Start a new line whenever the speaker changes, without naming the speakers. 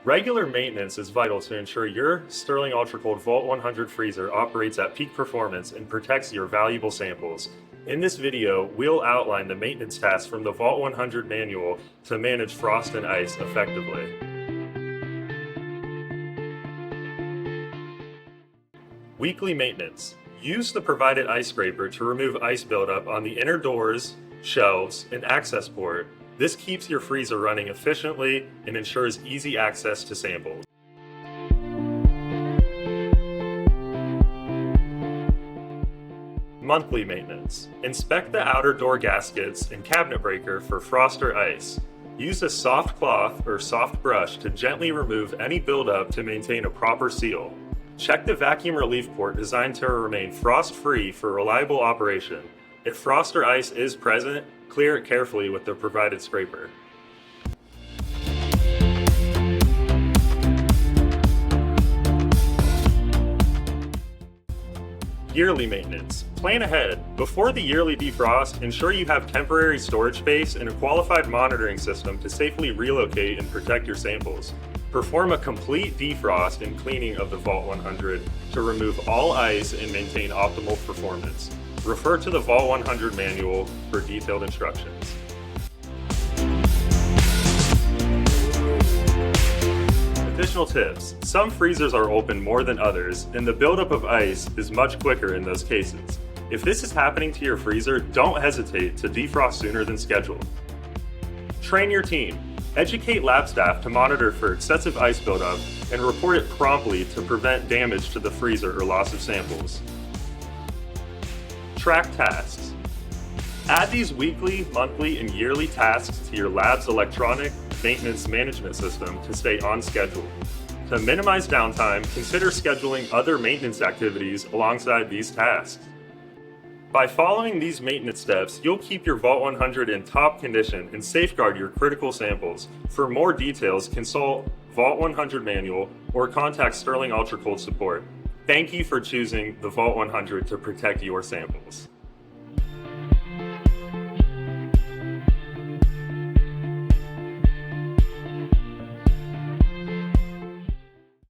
Regular maintenance is vital to ensure your Sterling Ultra Cold Vault 100 freezer operates at peak performance and protects your valuable samples. In this video, we'll outline the maintenance tasks from the Vault 100 manual to manage frost and ice effectively. Weekly maintenance. Use the provided ice scraper to remove ice buildup on the inner doors, shelves, and access port. This keeps your freezer running efficiently and ensures easy access to samples. Monthly maintenance. Inspect the outer door gaskets and cabinet breaker for frost or ice. Use a soft cloth or soft brush to gently remove any buildup to maintain a proper seal. Check the vacuum relief port designed to remain frost-free for reliable operation. If frost or ice is present, clear it carefully with the provided scraper. Yearly maintenance. Plan ahead. Before the yearly defrost, ensure you have temporary storage space and a qualified monitoring system to safely relocate and protect your samples. Perform a complete defrost and cleaning of the Vault 100 to remove all ice and maintain optimal performance. Refer to the Vault 100 manual for detailed instructions. Additional tips. Some freezers are open more than others, and the buildup of ice is much quicker in those cases. If this is happening to your freezer, don't hesitate to defrost sooner than scheduled. Train your team. Educate lab staff to monitor for excessive ice buildup and report it promptly to prevent damage to the freezer or loss of samples. Track tasks. Add these weekly, monthly, and yearly tasks to your lab's electronic maintenance management system to stay on schedule. To minimize downtime, consider scheduling other maintenance activities alongside these tasks. By following these maintenance steps, you'll keep your Vault 100 in top condition and safeguard your critical samples. For more details, consult Vault 100 manual or contact Sterling Ultra Cold support. Thank you for choosing the Vault 100 to protect your samples.